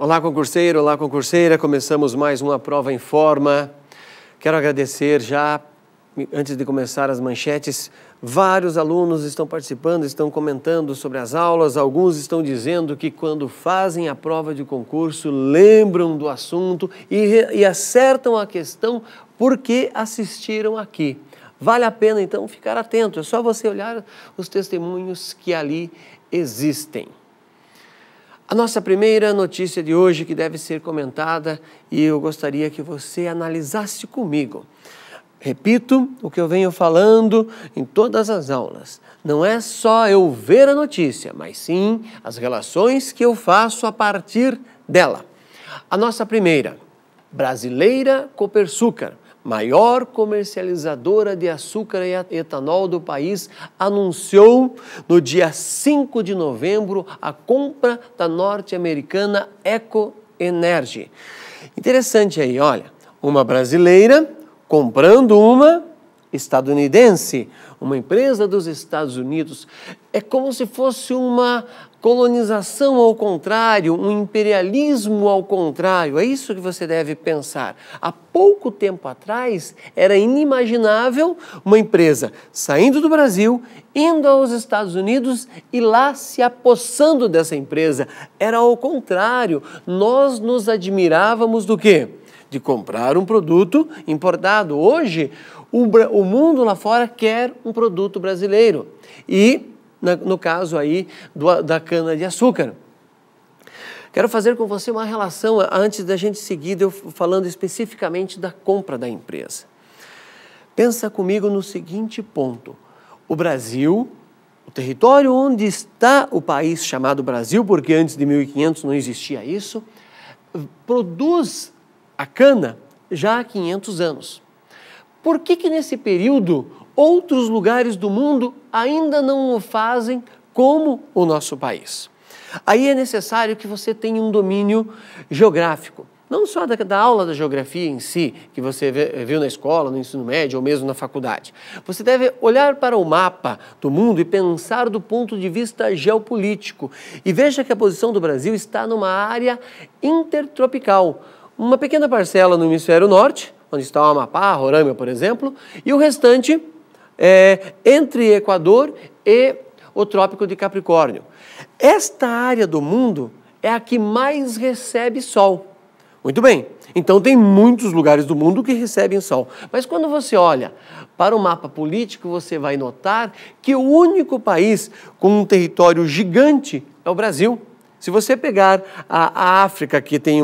Olá, concurseiro, olá, concurseira. Começamos mais uma prova em forma. Quero agradecer já, antes de começar as manchetes, vários alunos estão participando, estão comentando sobre as aulas. Alguns estão dizendo que quando fazem a prova de concurso, lembram do assunto e acertam a questão porque assistiram aqui. Vale a pena, então, ficar atento. É só você olhar os testemunhos que ali existem. A nossa primeira notícia de hoje que deve ser comentada e eu gostaria que você analisasse comigo. Repito o que eu venho falando em todas as aulas. Não é só eu ver a notícia, mas sim as relações que eu faço a partir dela. A nossa primeira, Brasileira Copersucar, maior comercializadora de açúcar e etanol do país, anunciou no dia 5 de novembro a compra da norte-americana Eco Energy. Interessante aí, olha, uma brasileira comprando uma estadunidense, uma empresa dos Estados Unidos. É como se fosse uma colonização ao contrário, um imperialismo ao contrário. É isso que você deve pensar. Há pouco tempo atrás, era inimaginável uma empresa saindo do Brasil, indo aos Estados Unidos e lá se apossando dessa empresa. Era ao contrário. Nós nos admirávamos do quê? De comprar um produto importado. Hoje, o mundo lá fora quer um produto brasileiro. E, no caso aí, da cana-de-açúcar. Quero fazer com você uma relação, antes da gente seguir, eu falando especificamente da compra da empresa. Pensa comigo no seguinte ponto. O Brasil, o território onde está o país chamado Brasil, porque antes de 1500 não existia isso, produz a cana já há 500 anos. Por que nesse período outros lugares do mundo ainda não o fazem como o nosso país? Aí é necessário que você tenha um domínio geográfico. Não só da aula da geografia em si, que você viu na escola, no ensino médio ou mesmo na faculdade. Você deve olhar para o mapa do mundo e pensar do ponto de vista geopolítico. E veja que a posição do Brasil está numa área intertropical. Uma pequena parcela no hemisfério norte, onde está o Amapá, Roraima, por exemplo, e o restante entre Equador e o Trópico de Capricórnio. Esta área do mundo é a que mais recebe sol. Muito bem, então tem muitos lugares do mundo que recebem sol. Mas quando você olha para o mapa político, você vai notar que o único país com um território gigante é o Brasil. Se você pegar a África, que tem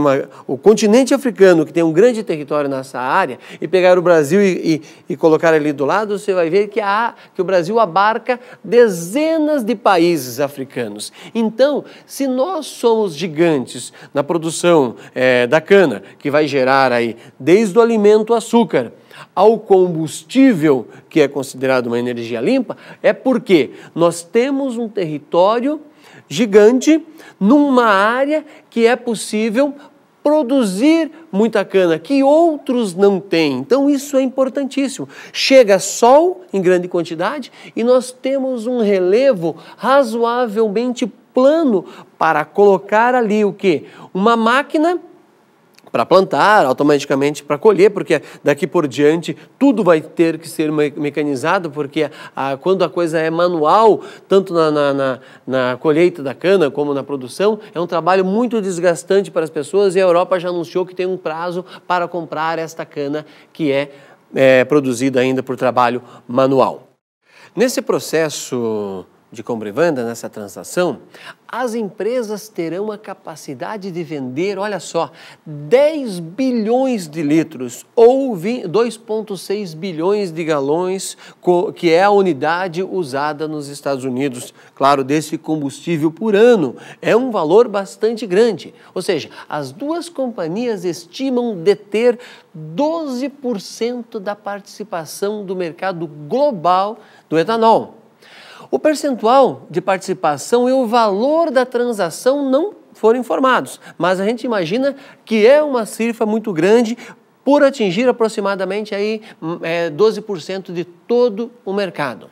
o continente africano, que tem um grande território nessa área, e pegar o Brasil e colocar ali do lado, você vai ver que o Brasil abarca dezenas de países africanos. Então, se nós somos gigantes na produção da cana, que vai gerar aí, desde o alimento açúcar, ao combustível, que é considerado uma energia limpa, é porque nós temos um território gigante numa área que é possível produzir muita cana, que outros não têm. Então isso é importantíssimo. Chega sol em grande quantidade e nós temos um relevo razoavelmente plano para colocar ali o quê? Uma máquina para plantar, automaticamente para colher, porque daqui por diante tudo vai ter que ser mecanizado, porque quando a coisa é manual, tanto na colheita da cana como na produção, é um trabalho muito desgastante para as pessoas e a Europa já anunciou que tem um prazo para comprar esta cana que é produzida ainda por trabalho manual. Nesse processo de compra e venda, nessa transação, as empresas terão a capacidade de vender, olha só, 10 bilhões de litros ou 2,6 bilhões de galões, que é a unidade usada nos Estados Unidos, claro, desse combustível por ano. É um valor bastante grande. Ou seja, as duas companhias estimam deter 12% da participação do mercado global do etanol. O percentual de participação e o valor da transação não foram informados, mas a gente imagina que é uma cifra muito grande por atingir aproximadamente aí, 12% de todo o mercado.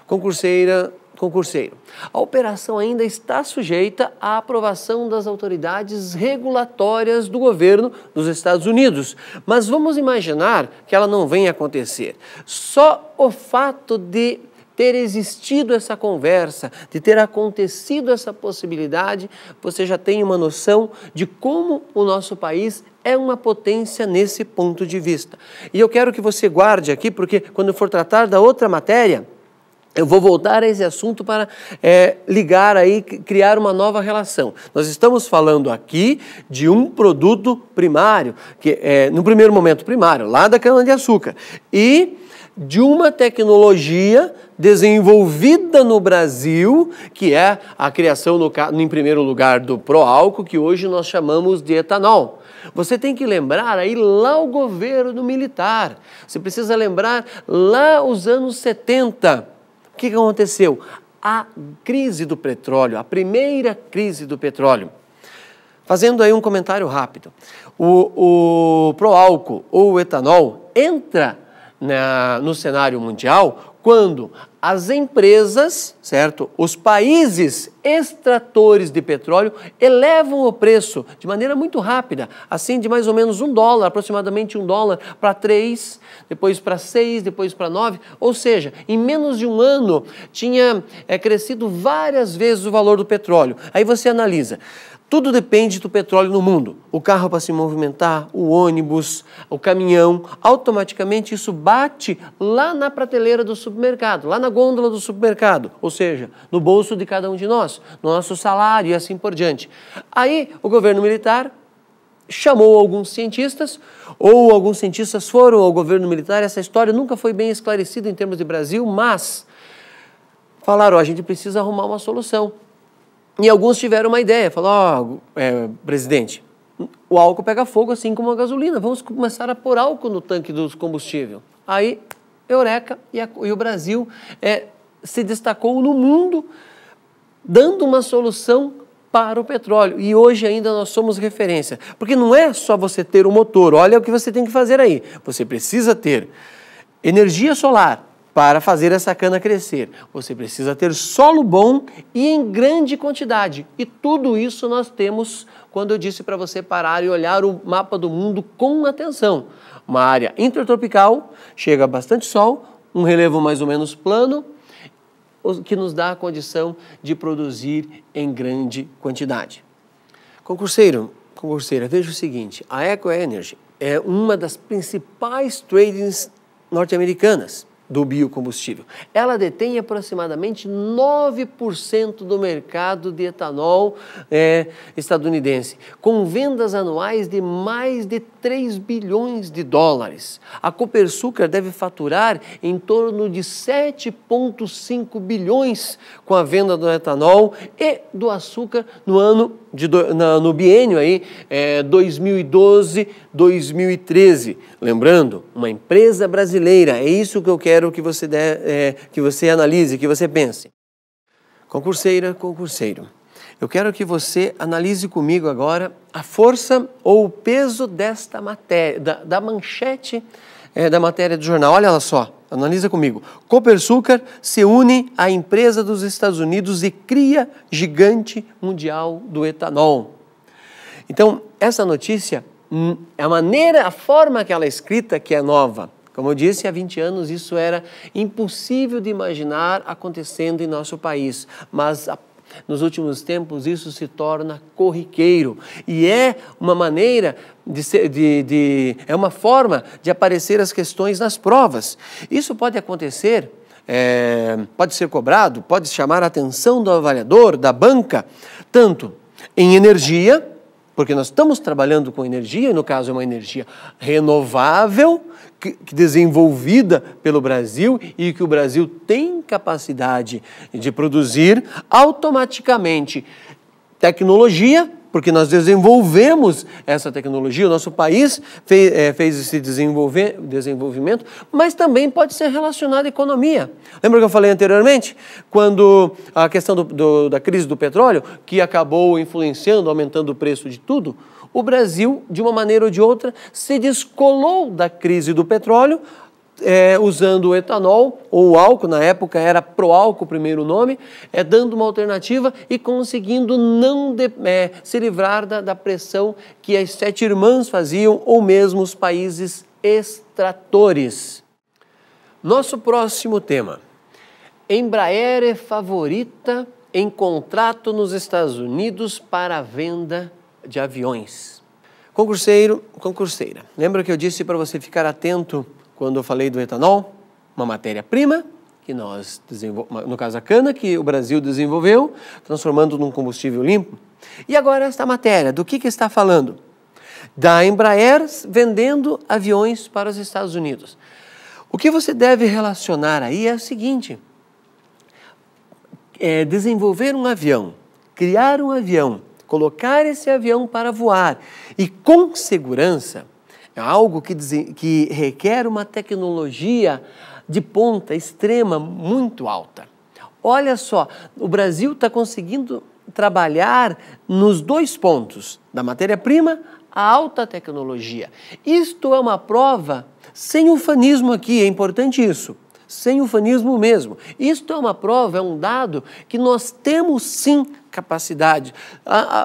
Concurseira, concurseiro, a operação ainda está sujeita à aprovação das autoridades regulatórias do governo dos Estados Unidos. Mas vamos imaginar que ela não venha acontecer. Só o fato de ter existido essa conversa, de ter acontecido essa possibilidade, você já tem uma noção de como o nosso país é uma potência nesse ponto de vista. E eu quero que você guarde aqui, porque quando for tratar da outra matéria, eu vou voltar a esse assunto para ligar aí, criar uma nova relação. Nós estamos falando aqui de um produto primário, que é, no primeiro momento primário, lá da cana-de-açúcar, e de uma tecnologia desenvolvida no Brasil, que é a criação, em primeiro lugar, do pró-álcool, que hoje nós chamamos de etanol. Você tem que lembrar aí lá o governo militar, você precisa lembrar lá os anos 70. O que aconteceu? A crise do petróleo, a primeira crise do petróleo. Fazendo aí um comentário rápido, o pró-álcool ou o etanol entra no cenário mundial quando as empresas, certo? Os países extratores de petróleo elevam o preço de maneira muito rápida, assim de mais ou menos $1, aproximadamente $1 para 3, depois para 6, depois para 9, ou seja, em menos de um ano tinha crescido várias vezes o valor do petróleo. Aí você analisa. Tudo depende do petróleo no mundo. O carro para se movimentar, o ônibus, o caminhão, automaticamente isso bate lá na prateleira do supermercado, lá na gôndola do supermercado, ou seja, no bolso de cada um de nós, no nosso salário e assim por diante. Aí o governo militar chamou alguns cientistas, ou alguns cientistas foram ao governo militar. Essa história nunca foi bem esclarecida em termos de Brasil, mas falaram, a gente precisa arrumar uma solução. E alguns tiveram uma ideia, falaram, presidente, o álcool pega fogo assim como a gasolina, vamos começar a pôr álcool no tanque do combustível. Aí, eureka, e o Brasil se destacou no mundo, dando uma solução para o petróleo. E hoje ainda nós somos referência, porque não é só você ter um motor, olha o que você tem que fazer aí. Você precisa ter energia solar, para fazer essa cana crescer, você precisa ter solo bom e em grande quantidade. E tudo isso nós temos quando eu disse para você parar e olhar o mapa do mundo com atenção. Uma área intertropical, chega bastante sol, um relevo mais ou menos plano, que nos dá a condição de produzir em grande quantidade. Concurseira, veja o seguinte, a Eco Energy é uma das principais tradings norte-americanas do biocombustível. Ela detém aproximadamente 9% do mercado de etanol estadunidense, com vendas anuais de mais de 3 bilhões de dólares. A Copersucar deve faturar em torno de 7,5 bilhões com a venda do etanol e do açúcar no biênio aí, 2012-2013. Lembrando, uma empresa brasileira, é isso que eu quero que você analise, que você pense. Concurseiro, eu quero que você analise comigo agora a força ou o peso desta matéria, da manchete da matéria do jornal. Olha só, analisa comigo. Copersucar se une à empresa dos Estados Unidos e cria gigante mundial do etanol. Então, essa notícia, a forma que ela é escrita que é nova. Como eu disse, há 20 anos isso era impossível de imaginar acontecendo em nosso país, mas nos últimos tempos isso se torna corriqueiro e é uma maneira é uma forma de aparecer as questões nas provas. Isso pode acontecer, pode ser cobrado, pode chamar a atenção do avaliador, da banca, tanto em energia, porque nós estamos trabalhando com energia, e no caso é uma energia renovável, desenvolvida pelo Brasil e que o Brasil tem capacidade de produzir automaticamente tecnologia, porque nós desenvolvemos essa tecnologia, o nosso país fez esse desenvolvimento, mas também pode ser relacionado à economia. Lembra que eu falei anteriormente? Quando a questão da crise do petróleo, que acabou influenciando, aumentando o preço de tudo, o Brasil, de uma maneira ou de outra, se descolou da crise do petróleo, usando o etanol, ou o álcool, na época era Proálcool o primeiro nome, dando uma alternativa e conseguindo não se livrar da pressão que as Sete Irmãs faziam, ou mesmo os países extratores. Nosso próximo tema. Embraer é favorita em contrato nos Estados Unidos para a venda de aviões. Concurseiro, concurseira, lembra que eu disse para você ficar atento quando eu falei do etanol? Uma matéria-prima que nós desenvolvemos, no caso a cana, que o Brasil desenvolveu, transformando num combustível limpo. E agora esta matéria, do que está falando? Da Embraer vendendo aviões para os Estados Unidos. O que você deve relacionar aí é o seguinte: desenvolver um avião, criar um avião, colocar esse avião para voar e com segurança é algo que requer uma tecnologia de ponta extrema muito alta. Olha só, o Brasil está conseguindo trabalhar nos dois pontos, da matéria-prima à alta tecnologia. Isto é uma prova sem ufanismo aqui, é importante isso. Sem ufanismo mesmo. Isto é uma prova, é um dado que nós temos sim capacidade.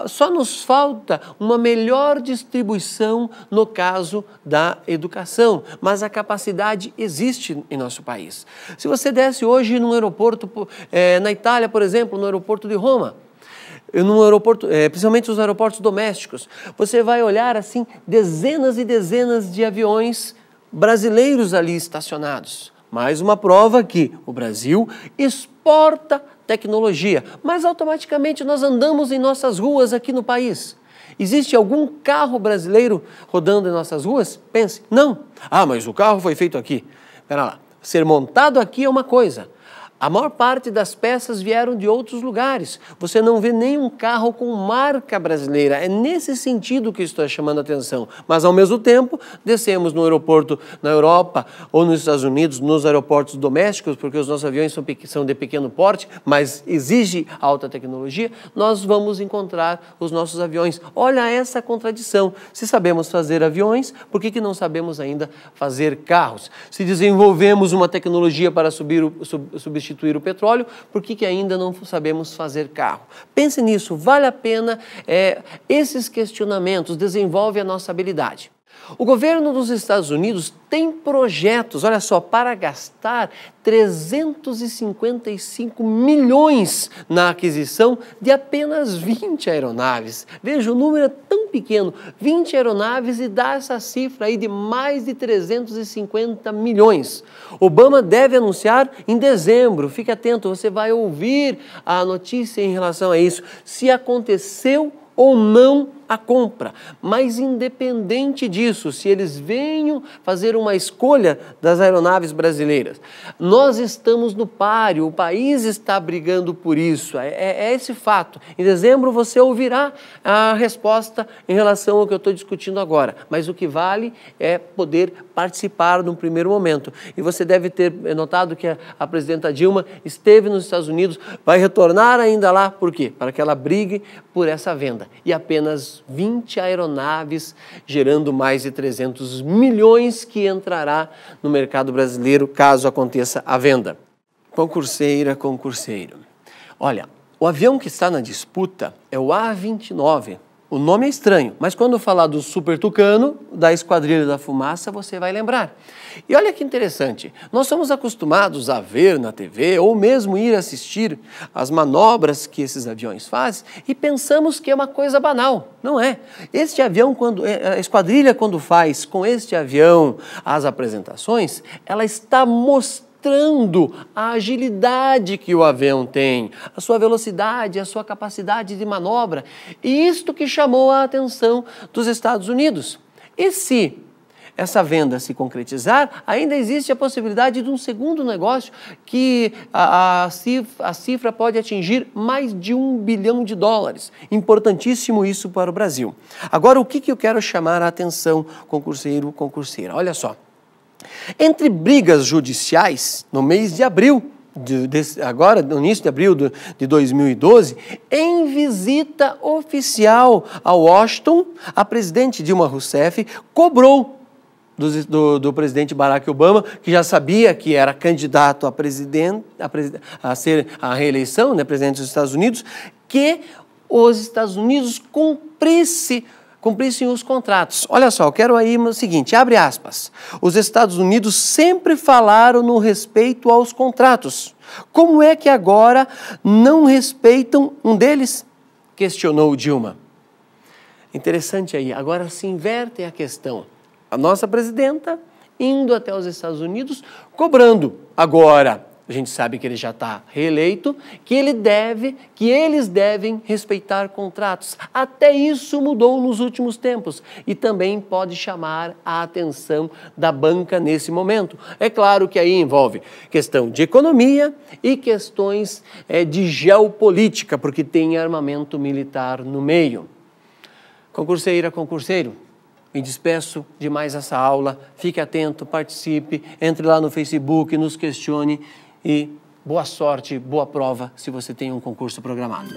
Só nos falta uma melhor distribuição no caso da educação, mas a capacidade existe em nosso país. Se você desce hoje num aeroporto, na Itália, por exemplo, no aeroporto de Roma, no aeroporto, principalmente os aeroportos domésticos, você vai olhar assim dezenas e dezenas de aviões brasileiros ali estacionados. Mais uma prova que o Brasil exporta tecnologia, mas automaticamente nós andamos em nossas ruas aqui no país. Existe algum carro brasileiro rodando em nossas ruas? Pense, não. Ah, mas o carro foi feito aqui. Espera lá, ser montado aqui é uma coisa. A maior parte das peças vieram de outros lugares. Você não vê nenhum carro com marca brasileira. É nesse sentido que estou chamando a atenção. Mas, ao mesmo tempo, descemos no aeroporto na Europa ou nos Estados Unidos, nos aeroportos domésticos, porque os nossos aviões são de pequeno porte, mas exige alta tecnologia, nós vamos encontrar os nossos aviões. Olha essa contradição. Se sabemos fazer aviões, por que não sabemos ainda fazer carros? Se desenvolvemos uma tecnologia para substituir o petróleo, por que ainda não sabemos fazer carro? Pense nisso, vale a pena esses questionamentos, desenvolve a nossa habilidade. O governo dos Estados Unidos tem projetos, olha só, para gastar 355 milhões na aquisição de apenas 20 aeronaves. Veja, o número é tão pequeno, 20 aeronaves e dá essa cifra aí de mais de 350 milhões. Obama deve anunciar em dezembro, fique atento, você vai ouvir a notícia em relação a isso, se aconteceu ou não a compra, mas independente disso, se eles venham fazer uma escolha das aeronaves brasileiras, nós estamos no páreo, o país está brigando por isso, é esse fato. Em dezembro você ouvirá a resposta em relação ao que eu estou discutindo agora, mas o que vale é poder participar no primeiro momento. E você deve ter notado que a presidenta Dilma esteve nos Estados Unidos, vai retornar ainda lá, por quê? Para que ela brigue por essa venda. E apenas 20 aeronaves, gerando mais de 300 milhões que entrará no mercado brasileiro caso aconteça a venda. Concurseira, concurseiro. Olha, o avião que está na disputa é o A-29. O nome é estranho, mas quando eu falar do Super Tucano, da Esquadrilha da Fumaça, você vai lembrar. E olha que interessante, nós somos acostumados a ver na TV ou mesmo ir assistir as manobras que esses aviões fazem e pensamos que é uma coisa banal. Não é. Este avião, a esquadrilha quando faz com este avião as apresentações, ela está mostrando a agilidade que o avião tem, a sua velocidade, a sua capacidade de manobra. E isto que chamou a atenção dos Estados Unidos. E se essa venda se concretizar, ainda existe a possibilidade de um segundo negócio que a cifra pode atingir mais de $1 bilhão. Importantíssimo isso para o Brasil. Agora, o que eu quero chamar a atenção, concurseiro, concurseira? Olha só. Entre brigas judiciais, no mês de abril, agora no início de abril de 2012, em visita oficial a Washington, a presidente Dilma Rousseff cobrou do presidente Barack Obama, que já sabia que era candidato a reeleição, né, presidente dos Estados Unidos, que os Estados Unidos cumprissem os contratos. Olha só, eu quero aí o seguinte, abre aspas. Os Estados Unidos sempre falaram no respeito aos contratos. Como é que agora não respeitam um deles? Questionou Dilma. Interessante aí, agora se inverte a questão. A nossa presidenta indo até os Estados Unidos, cobrando. Agora, a gente sabe que ele já está reeleito, que eles devem respeitar contratos. Até isso mudou nos últimos tempos e também pode chamar a atenção da banca nesse momento. É claro que aí envolve questão de economia e questões de geopolítica, porque tem armamento militar no meio. Concurseira, concurseiro, me despeço de mais essa aula, fique atento, participe, entre lá no Facebook, nos questione e boa sorte, boa prova se você tem um concurso programado.